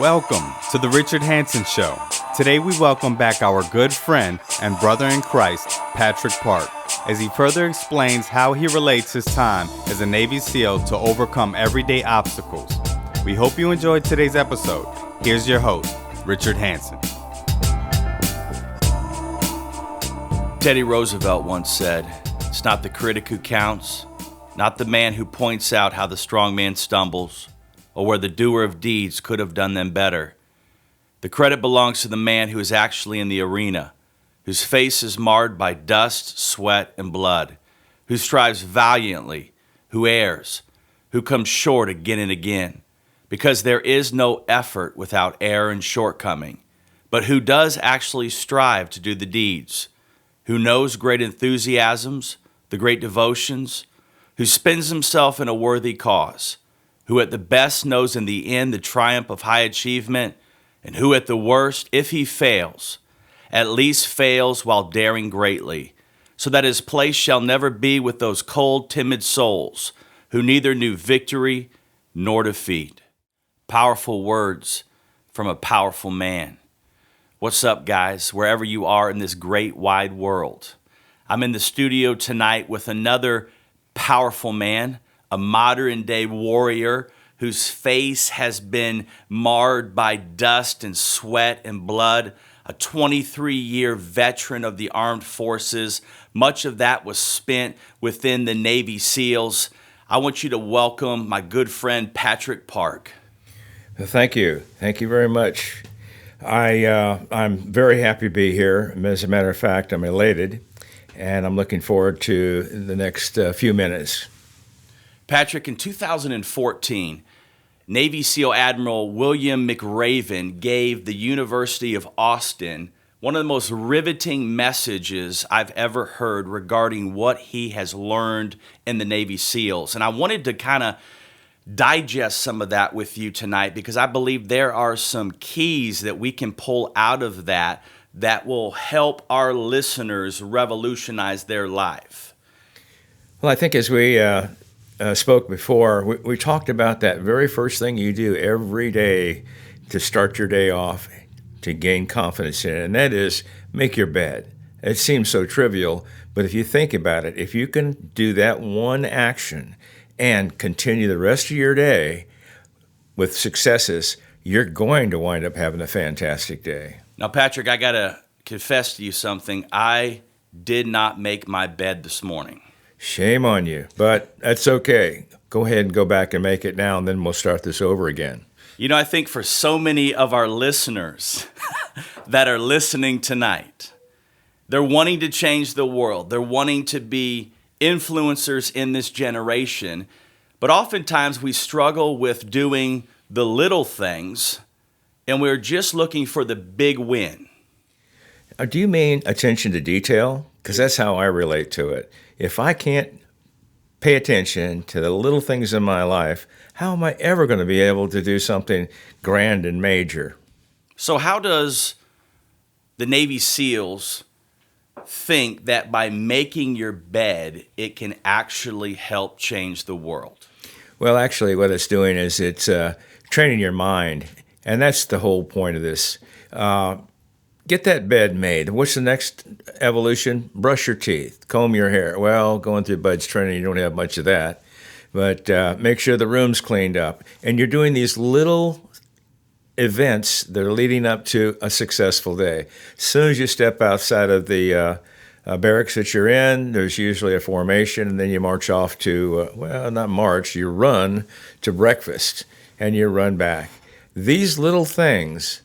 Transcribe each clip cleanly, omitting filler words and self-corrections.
Welcome to the Richard Hanson Show. Today we welcome back our good friend and brother in Christ, Patrick Park, as he further explains how he relates his time as a Navy SEAL to overcome everyday obstacles. We hope you enjoyed today's episode. Here's your host, Richard Hanson. Teddy Roosevelt once said, "It's not the critic who counts, not the man who points out how the strong man stumbles, or where the doer of deeds could have done them better. The credit belongs to the man who is actually in the arena, whose face is marred by dust, sweat, and blood, who strives valiantly, who errs, who comes short again and again, because there is no effort without error and shortcoming, but who does actually strive to do the deeds, who knows great enthusiasms, the great devotions, who spends himself in a worthy cause, who at the best knows in the end the triumph of high achievement, and who at the worst, if he fails, at least fails while daring greatly, so that his place shall never be with those cold, timid souls who neither knew victory nor defeat." Powerful words from a powerful man. What's up, guys, wherever you are in this great wide world? I'm in the studio tonight with another powerful man, a modern-day warrior whose face has been marred by dust and sweat and blood, a 23-year veteran of the armed forces. Much of that was spent within the Navy SEALs. I want you to welcome my good friend, Patrick Park. Thank you. Thank you very much. I'm very happy to be here. As a matter of fact, I'm elated, and I'm looking forward to the next few minutes. Patrick, in 2014, Navy SEAL Admiral William McRaven gave the University of Austin one of the most riveting messages I've ever heard regarding what he has learned in the Navy SEALs. And I wanted to kind of digest some of that with you tonight because I believe there are some keys that we can pull out of that will help our listeners revolutionize their life. Well, I think as we spoke before, we talked about that very first thing you do every day to start your day off to gain confidence in it, and that is make your bed. It seems so trivial, but if you think about it, if you can do that one action and continue the rest of your day with successes, you're going to wind up having a fantastic day. Now, Patrick, I got to confess to you something. I did not make my bed this morning. Shame on you, but that's okay. Go ahead and go back and make it now, and then we'll start this over again. You know, I think for so many of our listeners that are listening tonight, they're wanting to change the world. They're wanting to be influencers in this generation, but oftentimes we struggle with doing the little things, and we're just looking for the big win. Do you mean attention to detail? Because that's how I relate to it. If I can't pay attention to the little things in my life, how am I ever going to be able to do something grand and major? So how does the Navy SEALs think that by making your bed, it can actually help change the world? Well, actually, what it's doing is it's training your mind, and that's the whole point of this. Get that bed made. What's the next evolution? Brush your teeth, comb your hair. Well, going through Bud's training, you don't have much of that. But make sure the room's cleaned up. And you're doing these little events that are leading up to a successful day. As soon as you step outside of the barracks that you're in, there's usually a formation, and then you march off to, not march, you run to breakfast, and you run back. These little things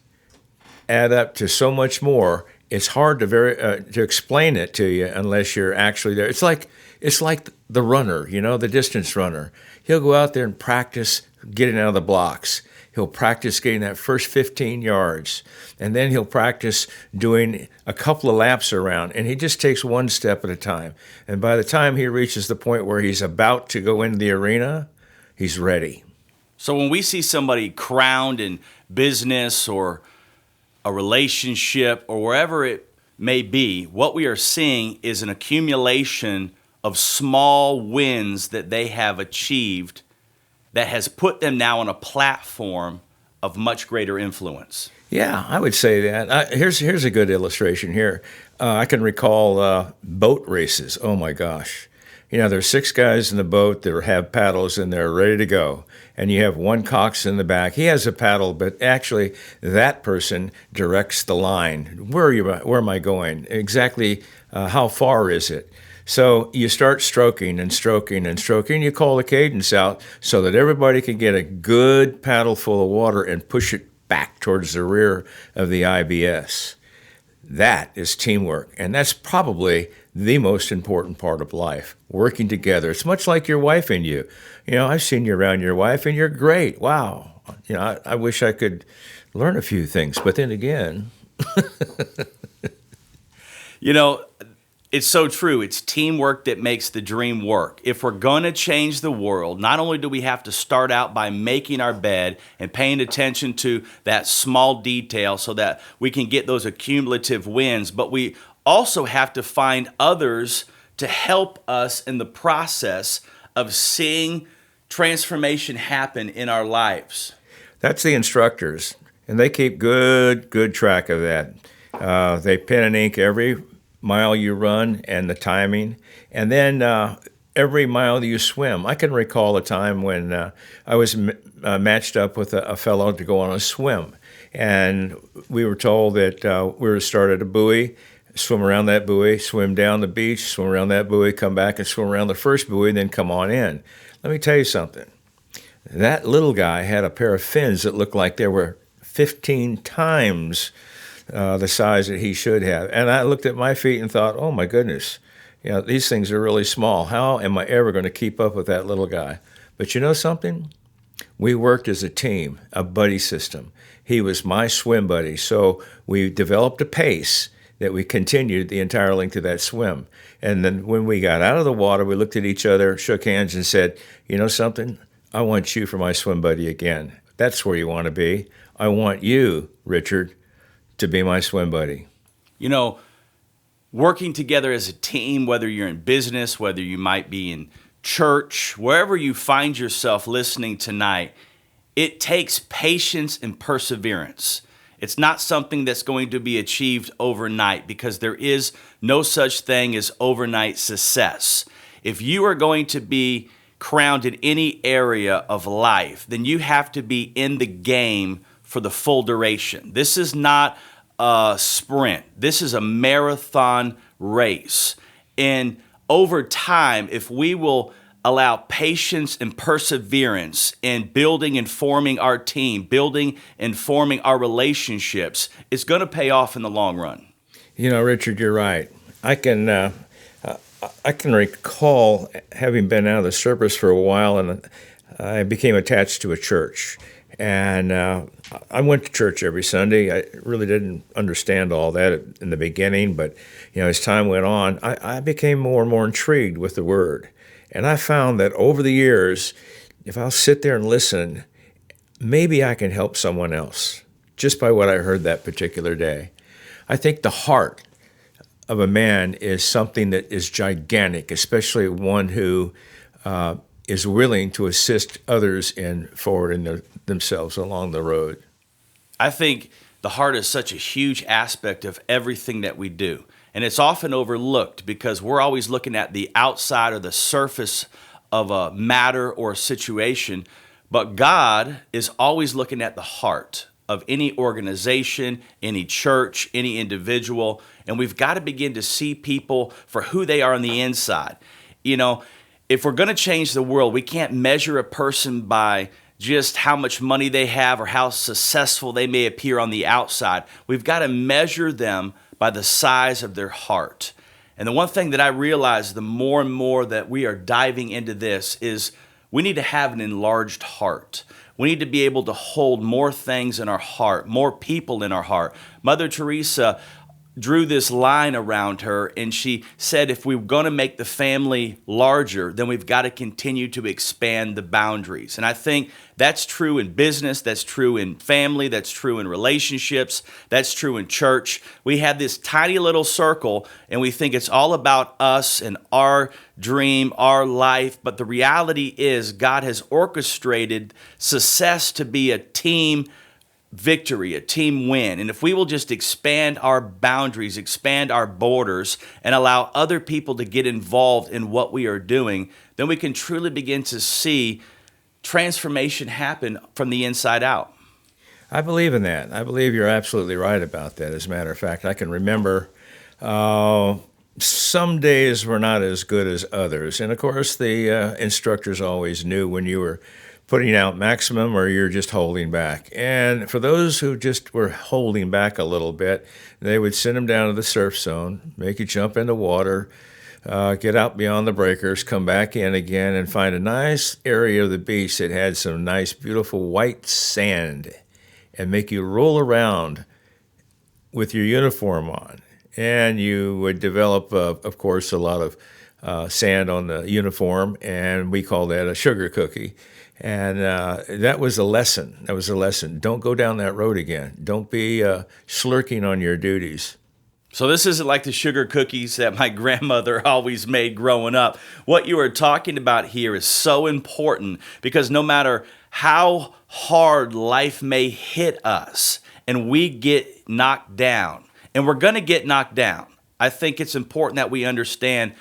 add up to so much more. It's hard to explain it to you unless you're actually there. It's like the runner, the distance runner. He'll go out there and practice getting out of the blocks. He'll practice getting that first 15 yards, and then he'll practice doing a couple of laps around, and he just takes one step at a time. And by the time he reaches the point where he's about to go into the arena, he's ready. So when we see somebody crowned in business or a relationship or wherever it may be, what we are seeing is an accumulation of small wins that they have achieved that has put them now on a platform of much greater influence. Yeah, I would say that. Here's a good illustration here. I can recall boat races. Oh my gosh. There's 6 guys in the boat that have paddles and they're ready to go. And you have one cox in the back. He has a paddle, but actually that person directs the line. Where am I going? Exactly how far is it? So you start stroking and stroking and stroking. You call the cadence out so that everybody can get a good paddle full of water and push it back towards the rear of the IBS. That is teamwork, and that's probably the most important part of life, working together. It's much like your wife and you. I've seen you around your wife, and you're great. Wow. I wish I could learn a few things, but then again... It's so true. It's teamwork that makes the dream work. If we're going to change the world, not only do we have to start out by making our bed and paying attention to that small detail so that we can get those accumulative wins, but we also have to find others to help us in the process of seeing transformation happen in our lives. That's the instructors, and they keep good track of that. They pen and ink every mile you run and the timing, and then every mile you swim. I can recall a time when I was matched up with a fellow to go on a swim, and we were told that we were to start at a buoy, swim around that buoy, swim down the beach, swim around that buoy, come back and swim around the first buoy, and then come on in. Let me tell you something. That little guy had a pair of fins that looked like they were 15 times the size that he should have. And I looked at my feet and thought, oh my goodness, these things are really small. How am I ever going to keep up with that little guy? But you know something? We worked as a team, a buddy system. He was my swim buddy. So we developed a pace that we continued the entire length of that swim. And then when we got out of the water, we looked at each other, shook hands, and said, you know something? I want you for my swim buddy again. That's where you want to be. I want you, Richard, to be my swim buddy. Working together as a team, whether you're in business, whether you might be in church, wherever you find yourself listening tonight, it takes patience and perseverance. It's not something that's going to be achieved overnight because there is no such thing as overnight success. If you are going to be crowned in any area of life, then you have to be in the game for the full duration. This is not a sprint. This is a marathon race. And over time, if we will allow patience and perseverance in building and forming our team, building and forming our relationships, it's going to pay off in the long run. Richard, you're right. I can recall having been out of the service for a while, and I became attached to a church. And I went to church every Sunday. I really didn't understand all that in the beginning, but as time went on, I became more and more intrigued with the Word. And I found that over the years, if I'll sit there and listen, maybe I can help someone else just by what I heard that particular day. I think the heart of a man is something that is gigantic, especially one who is willing to assist others in forwarding themselves along the road. I think the heart is such a huge aspect of everything that we do. And it's often overlooked because we're always looking at the outside or the surface of a matter or a situation. But God is always looking at the heart of any organization, any church, any individual. And we've got to begin to see people for who they are on the inside. If we're going to change the world, we can't measure a person by just how much money they have or how successful they may appear on the outside. We've got to measure them by the size of their heart. And the one thing that I realize the more and more that we are diving into this is we need to have an enlarged heart. We need to be able to hold more things in our heart, more people in our heart. Mother Teresa drew this line around her, and she said if we're going to make the family larger, then we've got to continue to expand the boundaries. And I think that's true in business, that's true in family, that's true in relationships, that's true in church. We have this tiny little circle, and we think it's all about us and our dream, our life. But the reality is God has orchestrated success to be a team victory, a team win. And if we will just expand our boundaries, expand our borders, and allow other people to get involved in what we are doing, then we can truly begin to see transformation happen from the inside out. I believe in that. I believe you're absolutely right about that. As a matter of fact, I can remember some days were not as good as others. And of course, the instructors always knew when you were putting out maximum or you're just holding back. And for those who just were holding back a little bit, they would send them down to the surf zone, make you jump into water, get out beyond the breakers, come back in again, and find a nice area of the beach that had some nice, beautiful white sand, and make you roll around with your uniform on. And you would develop, of course, a lot of sand on the uniform, and we call that a sugar cookie. And that was a lesson. That was a lesson. Don't go down that road again. Don't be slurking on your duties. So this isn't like the sugar cookies that my grandmother always made growing up. What you are talking about here is so important, because no matter how hard life may hit us and we get knocked down, and we're going to get knocked down, I think it's important that we understand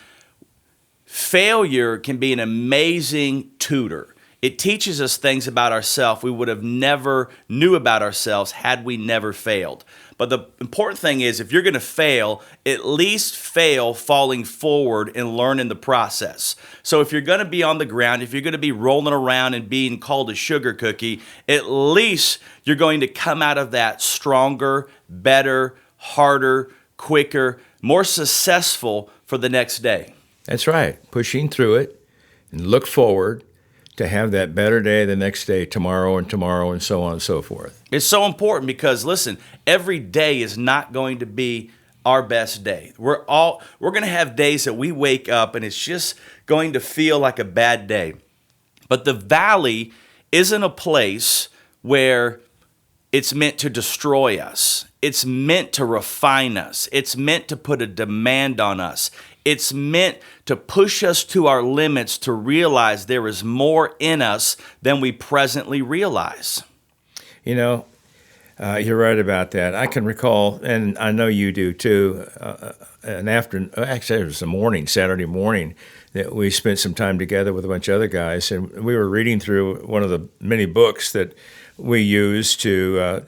failure can be an amazing tutor. It teaches us things about ourselves we would have never knew about ourselves had we never failed. But the important thing is, if you're going to fail, at least fail falling forward and learn in the process. So if you're going to be on the ground, if you're going to be rolling around and being called a sugar cookie, at least you're going to come out of that stronger, better, harder, quicker, more successful for the next day. That's right. Pushing through it and look forward to have that better day the next day, tomorrow, and so on and so forth. It's so important because, listen, every day is not going to be our best day. We're going to have days that we wake up and it's just going to feel like a bad day. But the valley isn't a place where it's meant to destroy us. It's meant to refine us. It's meant to put a demand on us. It's meant to push us to our limits to realize there is more in us than we presently realize. You know, you're right about that. I can recall, and I know you do too, actually it was a morning, Saturday morning, that we spent some time together with a bunch of other guys, and we were reading through one of the many books that we use to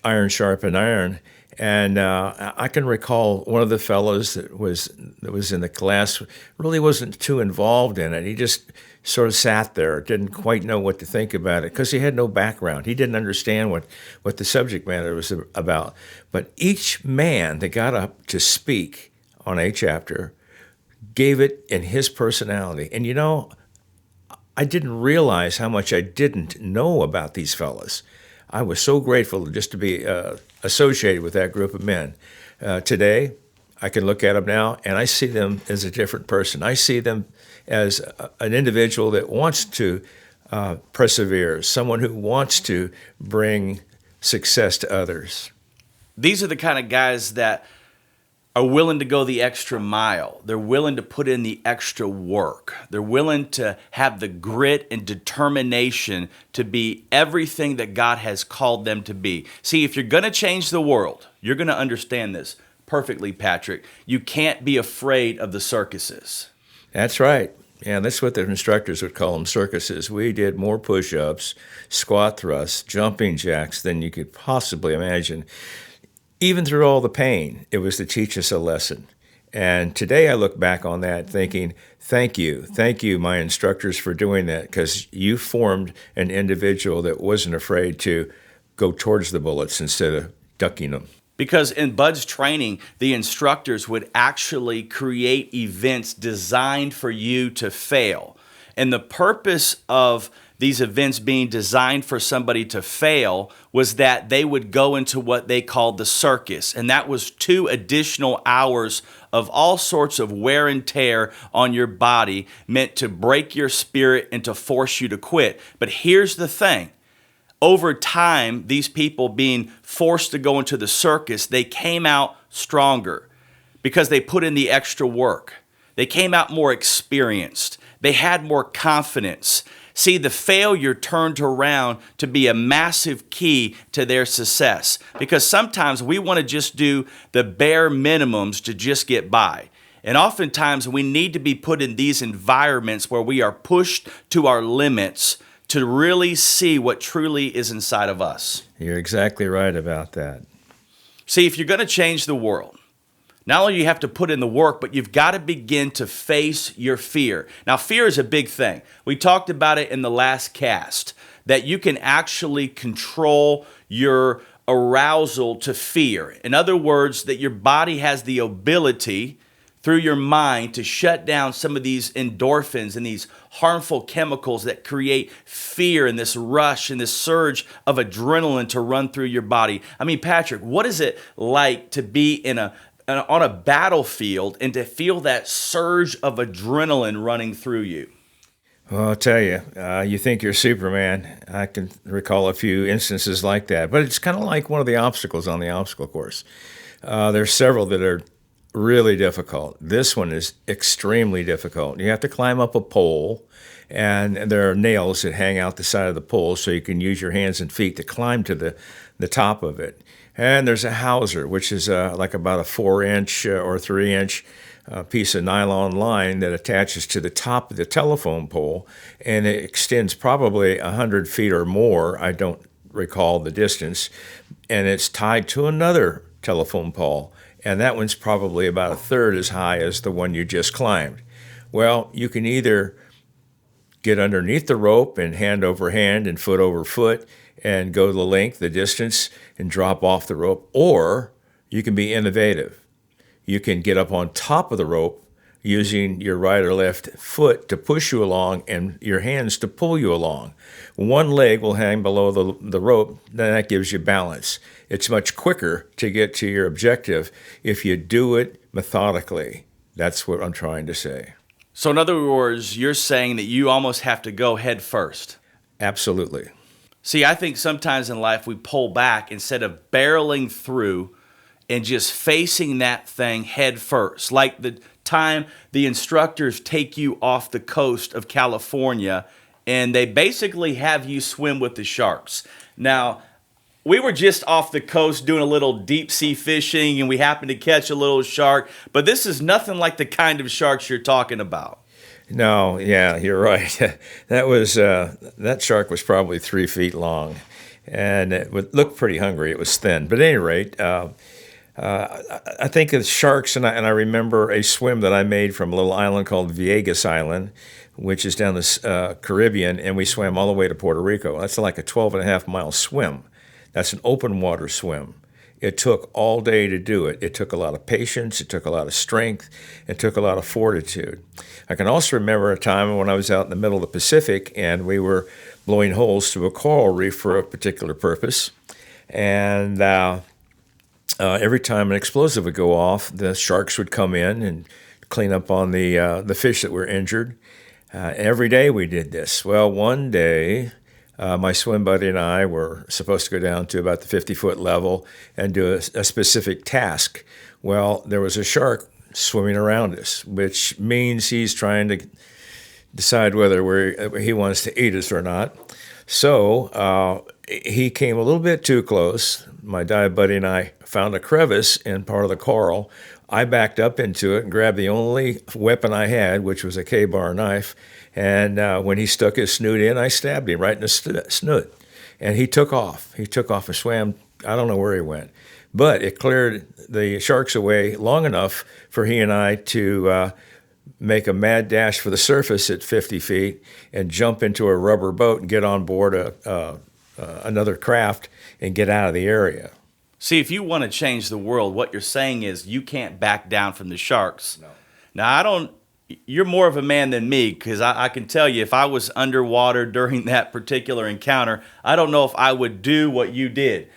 iron sharpen iron. And I can recall one of the fellows that was in the class really wasn't too involved in it. He just sort of sat there, didn't quite know what to think about it because he had no background. He didn't understand what the subject matter was about. But each man that got up to speak on a chapter gave it in his personality. And you know, I didn't realize how much I didn't know about these fellas. I was so grateful just to be associated with that group of men. Today, I can look at them now, and I see them as a different person. I see them as an individual that wants to persevere, someone who wants to bring success to others. These are the kind of guys that are willing to go the extra mile. They're willing to put in the extra work. They're willing to have the grit and determination to be everything that God has called them to be. See, if you're going to change the world, you're going to understand this perfectly, Patrick. You can't be afraid of the circuses. That's right. Yeah, that's what the instructors would call them, circuses. We did more push-ups, squat thrusts, jumping jacks than you could possibly imagine. Even through all the pain, it was to teach us a lesson. And today I look back on that thinking, thank you, my instructors, for doing that, because you formed an individual that wasn't afraid to go towards the bullets instead of ducking them. Because in Bud's training, the instructors would actually create events designed for you to fail. And the purpose of these events being designed for somebody to fail was that they would go into what they called the circus. And that was 2 additional hours of all sorts of wear and tear on your body, meant to break your spirit and to force you to quit. But here's the thing. Over time, these people being forced to go into the circus, they came out stronger because they put in the extra work. They came out more experienced. They had more confidence. see the failure turned around to be a massive key to their success. Because sometimes we want to just do the bare minimums to just get by. And oftentimes we need to be put in these environments where we are pushed to our limits to really see what truly is inside of us. You're exactly right about that. See, if you're going to change the world, not only do you have to put in the work, but you've got to begin to face your fear. Now, fear is a big thing. We talked about it in the last cast, that you can actually control your arousal to fear. In other words, that your body has the ability through your mind to shut down some of these endorphins and these harmful chemicals that create fear and this rush and this surge of adrenaline to run through your body. I mean, Patrick, what is it like to be on a battlefield and to feel that surge of adrenaline running through you? Well, I'll tell you, you think you're Superman. I can recall a few instances like that. But it's kind of like one of the obstacles on the obstacle course. There's several that are really difficult. This one is extremely difficult. You have to climb up a pole, and there are nails that hang out the side of the pole so you can use your hands and feet to climb to the top of it. And there's a hawser, which is like about a 4-inch or 3-inch piece of nylon line that attaches to the top of the telephone pole, and it extends probably 100 feet or more. I don't recall the distance, and it's tied to another telephone pole. And that one's probably about a third as high as the one you just climbed. Well, you can either get underneath the rope and hand over hand and foot over foot and go the length, the distance, and drop off the rope, or you can be innovative. You can get up on top of the rope using your right or left foot to push you along and your hands to pull you along. One leg will hang below the rope, then that gives you balance. It's much quicker to get to your objective if you do it methodically. That's what I'm trying to say. So in other words, you're saying that you almost have to go head first. Absolutely. See, I think sometimes in life we pull back instead of barreling through and just facing that thing head first. Like the time the instructors take you off the coast of California and they basically have you swim with the sharks. Now, we were just off the coast doing a little deep sea fishing and we happened to catch a little shark, but this is nothing like the kind of sharks you're talking about. No, yeah, you're right. That shark was probably 3 feet long, and it looked pretty hungry. It was thin, but at any rate, I think of sharks, and I remember a swim that I made from a little island called Viegas Island, which is down the Caribbean, and we swam all the way to Puerto Rico. That's like a 12.5-mile swim. That's an open water swim. It took all day to do it. It took a lot of patience. It took a lot of strength. It took a lot of fortitude. I can also remember a time when I was out in the middle of the Pacific and we were blowing holes through a coral reef for a particular purpose. And every time an explosive would go off, the sharks would come in and clean up on the fish that were injured. Every day we did this. Well, one day, my swim buddy and I were supposed to go down to about the 50-foot level and do a specific task. Well, there was a shark swimming around us, which means he's trying to decide whether he wants to eat us or not. So he came a little bit too close. My dive buddy and I found a crevice in part of the coral. I backed up into it and grabbed the only weapon I had, which was a K-bar knife. And when he stuck his snoot in, I stabbed him right in the snoot. And he took off. He took off and swam. I don't know where he went. But it cleared the sharks away long enough for he and I to make a mad dash for the surface at 50 feet and jump into a rubber boat and get on board another craft and get out of the area. See, if you want to change the world, what you're saying is you can't back down from the sharks. No. Now, you're more of a man than me, because I can tell you if I was underwater during that particular encounter, I don't know if I would do what you did.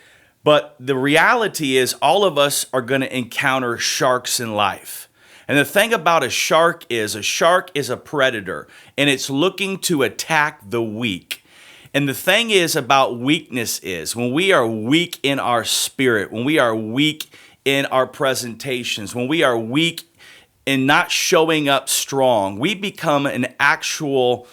But the reality is all of us are going to encounter sharks in life. And the thing about a shark is a predator, and it's looking to attack the weak. And the thing is about weakness is when we are weak in our spirit, when we are weak in our presentations, when we are weak in not showing up strong, we become an actual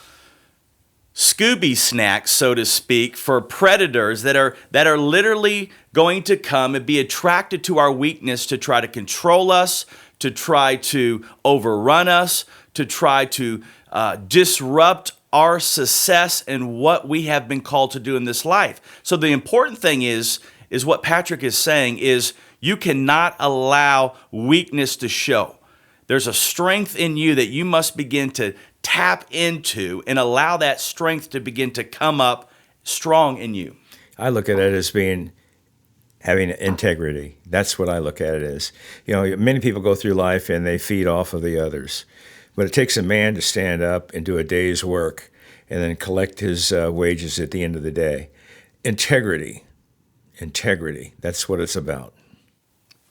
Scooby snacks, so to speak, for predators that are literally going to come and be attracted to our weakness to try to control us, to try to overrun us, to try to disrupt our success and what we have been called to do in this life. So the important thing is what Patrick is saying is you cannot allow weakness to show. There's a strength in you that you must begin to tap into and allow that strength to begin to come up strong in you. I look at it as having integrity. That's what I look at it as. Many people go through life and they feed off of the others. But it takes a man to stand up and do a day's work and then collect his wages at the end of the day. Integrity, that's what it's about.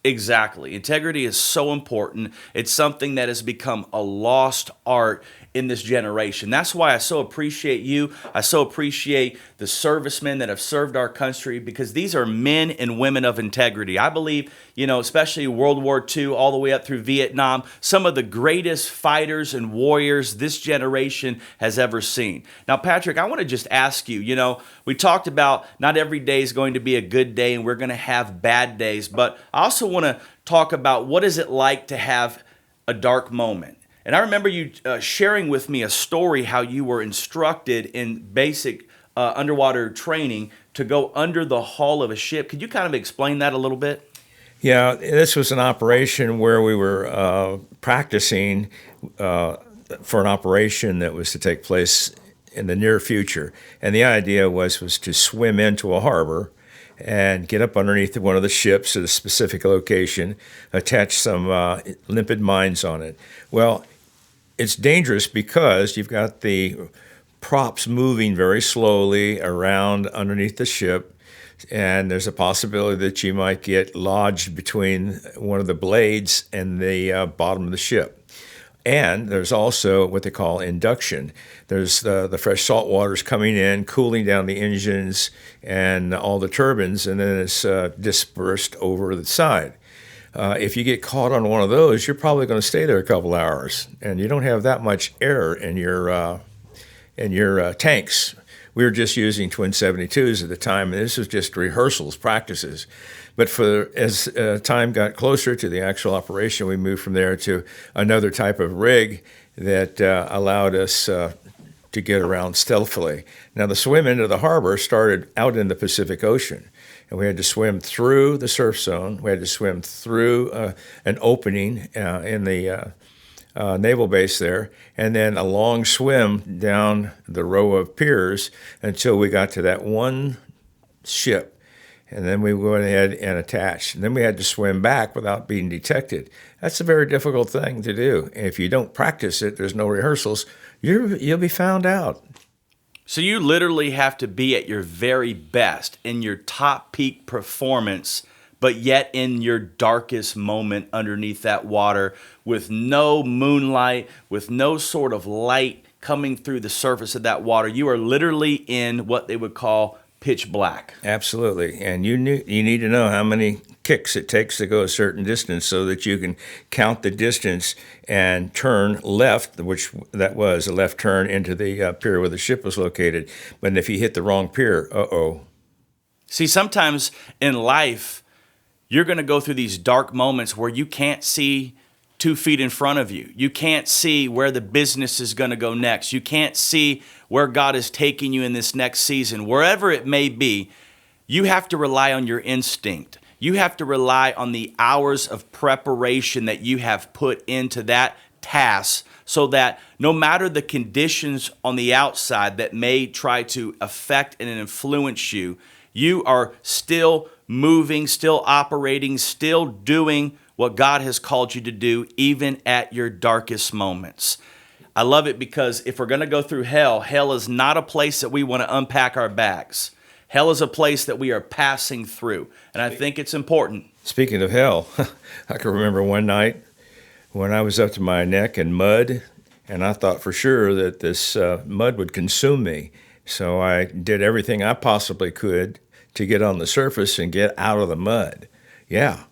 Exactly. Integrity is so important. It's something that has become a lost art in this generation. That's why I so appreciate you. I so appreciate the servicemen that have served our country, because these are men and women of integrity. I believe, especially World War II all the way up through Vietnam, some of the greatest fighters and warriors this generation has ever seen. Now, Patrick, I want to just ask you, we talked about not every day is going to be a good day and we're going to have bad days, but I also want to talk about what is it like to have a dark moment. And I remember you sharing with me a story how you were instructed in basic underwater training to go under the hull of a ship. Could you kind of explain that a little bit? Yeah, this was an operation where we were practicing for an operation that was to take place in the near future. And the idea was to swim into a harbor and get up underneath one of the ships at a specific location, attach some limpid mines on it. Well, it's dangerous because you've got the props moving very slowly around underneath the ship, and there's a possibility that you might get lodged between one of the blades and the bottom of the ship. And there's also what they call induction. There's the fresh salt water's coming in, cooling down the engines and all the turbines, and then it's dispersed over the side. If you get caught on one of those, you're probably going to stay there a couple hours, and you don't have that much air in your tanks. We were just using twin 72s at the time, and this was just rehearsals, practices. But as time got closer to the actual operation, we moved from there to another type of rig that allowed us to get around stealthily. Now, the swim into the harbor started out in the Pacific Ocean, and we had to swim through the surf zone. We had to swim through an opening in the naval base there, and then a long swim down the row of piers until we got to that one ship. And then we went ahead and attached. And then we had to swim back without being detected. That's a very difficult thing to do. And if you don't practice it, there's no rehearsals, you'll be found out. So you literally have to be at your very best, in your top peak performance, but yet in your darkest moment underneath that water with no moonlight, with no sort of light coming through the surface of that water. You are literally in what they would call pitch black. Absolutely. And you need to know how many kicks it takes to go a certain distance so that you can count the distance and turn left, which that was a left turn into the pier where the ship was located. But if you hit the wrong pier, uh-oh. See, sometimes in life, you're going to go through these dark moments where you can't see 2 feet in front of you. You can't see where the business is going to go next. You can't see where God is taking you in this next season. Wherever it may be, you have to rely on your instinct. You have to rely on the hours of preparation that you have put into that task so that no matter the conditions on the outside that may try to affect and influence you, you are still moving, still operating, still doing what God has called you to do, even at your darkest moments. I love it because if we're going to go through hell, hell is not a place that we want to unpack our bags. Hell is a place that we are passing through, and I think it's important. Speaking of hell, I can remember one night when I was up to my neck in mud, and I thought for sure that this mud would consume me. So I did everything I possibly could to get on the surface and get out of the mud. Yeah.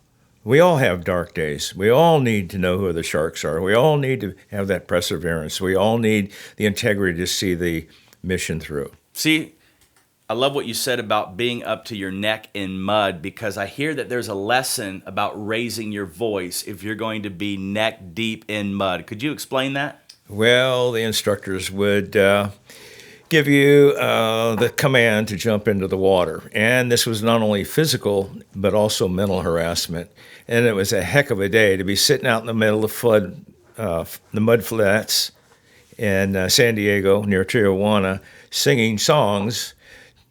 We all have dark days. We all need to know who the sharks are. We all need to have that perseverance. We all need the integrity to see the mission through. See, I love what you said about being up to your neck in mud, because I hear that there's a lesson about raising your voice if you're going to be neck deep in mud. Could you explain that? Well, the instructors would give you the command to jump into the water. And this was not only physical, but also mental harassment. And it was a heck of a day to be sitting out in the middle of the mud flats in San Diego near Tijuana, singing songs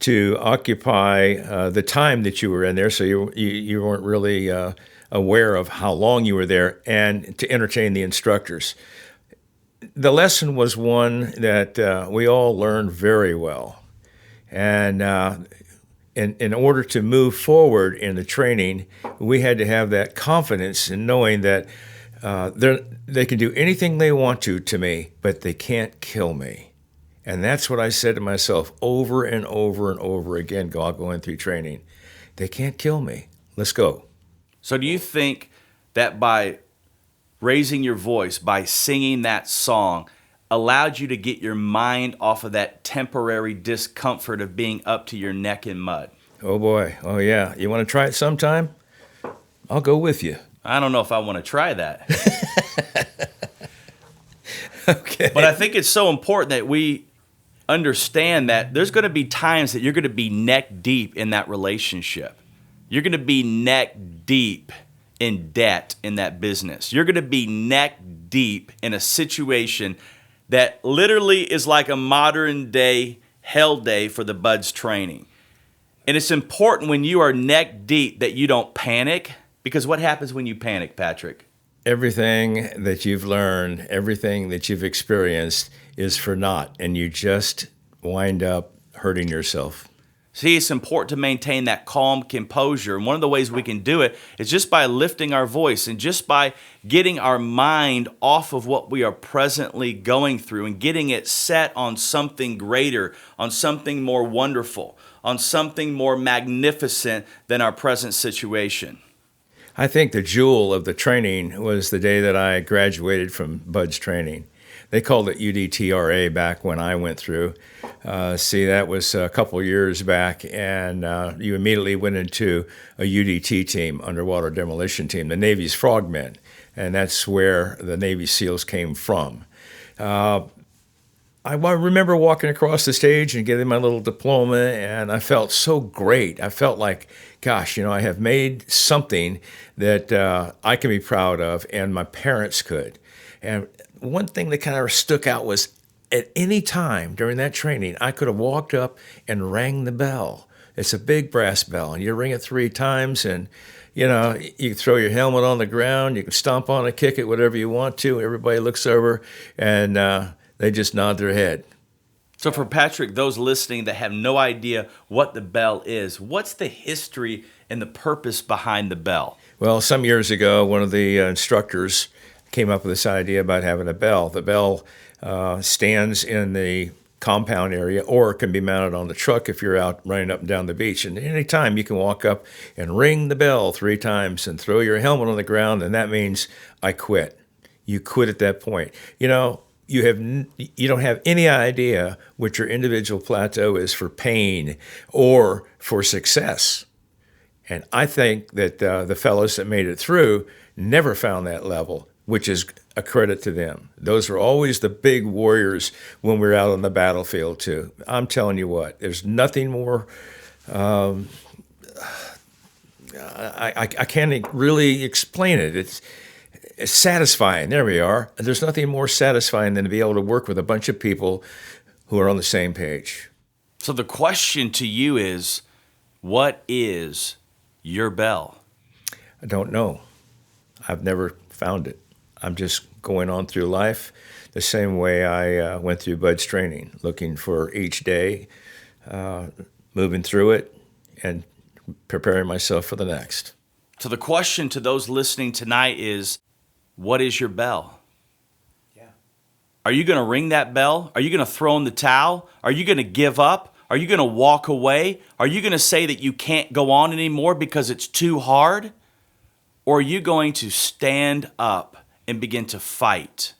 to occupy the time that you were in there, so you weren't really aware of how long you were there, and to entertain the instructors. The lesson was one that we all learned very well. And in order to move forward in the training, we had to have that confidence in knowing that they can do anything they want to me, but they can't kill me. And that's what I said to myself over and over and over again while going through training. They can't kill me. Let's go. So do you think that by raising your voice, by singing that song, allowed you to get your mind off of that temporary discomfort of being up to your neck in mud? Oh, boy. Oh, yeah. You want to try it sometime? I'll go with you. I don't know if I want to try that. Okay. But I think it's so important that we understand that there's going to be times that you're going to be neck deep in that relationship. You're going to be neck deep in debt in that business. You're going to be neck deep in a situation that literally is like a modern day hell day for the Buds training. And it's important when you are neck deep that you don't panic, because what happens when you panic, Patrick? Everything that you've learned, everything that you've experienced is for naught, and you just wind up hurting yourself. See, it's important to maintain that calm composure. And one of the ways we can do it is just by lifting our voice and just by getting our mind off of what we are presently going through and getting it set on something greater, on something more wonderful, on something more magnificent than our present situation. I think the jewel of the training was the day that I graduated from Bud's training. They called it UDTRA back when I went through. That was a couple years back, and you immediately went into a UDT team, underwater demolition team, the Navy's frogmen, and that's where the Navy SEALs came from. I remember walking across the stage and getting my little diploma, and I felt so great. I felt like, gosh, I have made something that I can be proud of, and my parents could. And one thing that kind of stuck out was at any time during that training, I could have walked up and rang the bell. It's a big brass bell, and you ring it 3 times, and you can throw your helmet on the ground, you can stomp on it, kick it, whatever you want to. Everybody looks over, and they just nod their head. So for Patrick, those listening that have no idea what the bell is, what's the history and the purpose behind the bell? Well, some years ago, one of the instructors came up with this idea about having a bell. The bell stands in the compound area or can be mounted on the truck if you're out running up and down the beach. And any time you can walk up and ring the bell 3 times and throw your helmet on the ground, and that means I quit. You quit at that point. You don't have any idea what your individual plateau is for pain or for success. And I think that the fellows that made it through never found that level, which is a credit to them. Those are always the big warriors when we're out on the battlefield, too. I'm telling you what, there's nothing more, I can't really explain it. It's satisfying. There we are. There's nothing more satisfying than to be able to work with a bunch of people who are on the same page. So the question to you is, what is your bell? I don't know. I've never found it. I'm just going on through life the same way I went through Bud's training, looking for each day, moving through it, and preparing myself for the next. So the question to those listening tonight is, what is your bell? Yeah. Are you going to ring that bell? Are you going to throw in the towel? Are you going to give up? Are you going to walk away? Are you going to say that you can't go on anymore because it's too hard? Or are you going to stand up and begin to fight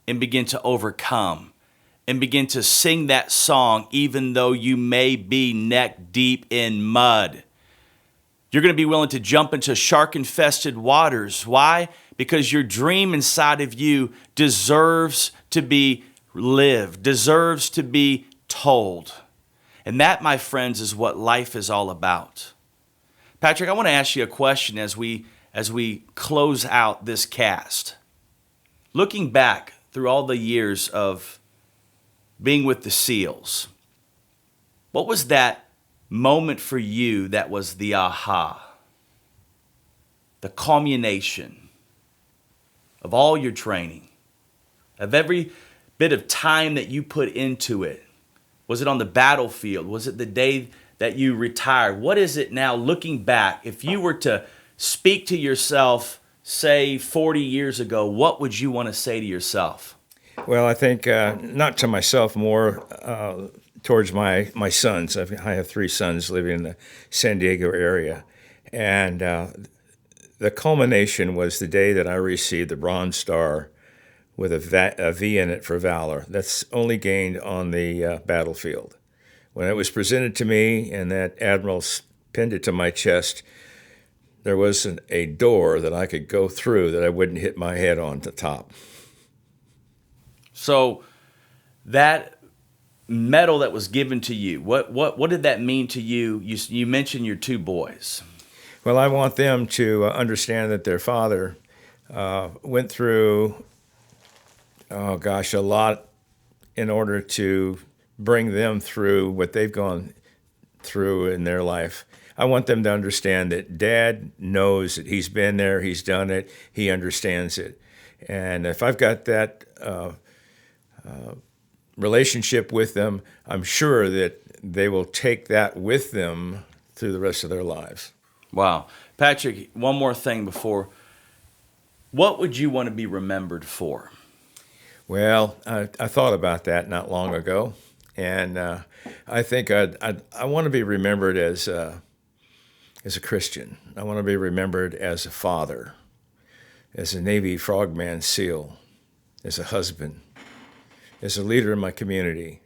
and begin to overcome and begin to sing that song even though you may be neck deep in mud. You're going to be willing to jump into shark-infested waters. Why? Because your dream inside of you deserves to be lived, deserves to be told. And that, my friends, is what life is all about. Patrick, I want to ask you a question as we close out this cast. Looking back through all the years of being with the SEALs, what was that moment for you that was the aha, the culmination of all your training, of every bit of time that you put into it? Was it on the battlefield? Was it the day that you retired? What is it now looking back? If you were to speak to yourself, say 40 years ago, what would you want to say to yourself? Well, I think not to myself, more towards my sons. I have 3 sons living in the San Diego area. And the culmination was the day that I received the Bronze Star with a V in it for valor. That's only gained on the battlefield. When it was presented to me and that Admiral pinned it to my chest, there wasn't a door that I could go through that I wouldn't hit my head on the top. So that medal that was given to you, what did that mean to you? You mentioned your 2 boys. Well, I want them to understand that their father went through, a lot in order to bring them through what they've gone through in their life. I want them to understand that Dad knows that he's been there, he's done it, he understands it. And if I've got that relationship with them, I'm sure that they will take that with them through the rest of their lives. Wow. Patrick, one more thing before. What would you want to be remembered for? Well, I thought about that not long ago, and I think I want to be remembered as a Christian. I want to be remembered as a father, as a Navy Frogman SEAL, as a husband, as a leader in my community,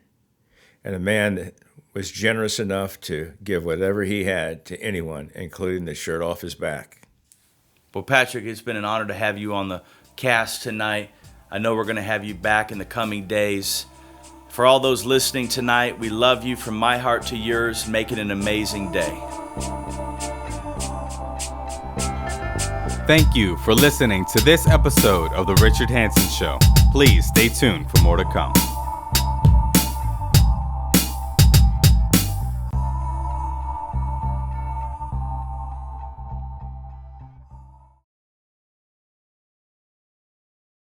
and a man that was generous enough to give whatever he had to anyone, including the shirt off his back. Well, Patrick, it's been an honor to have you on the cast tonight. I know we're going to have you back in the coming days. For all those listening tonight, we love you from my heart to yours. Make it an amazing day. Thank you for listening to this episode of The Richard Hanson Show. Please stay tuned for more to come.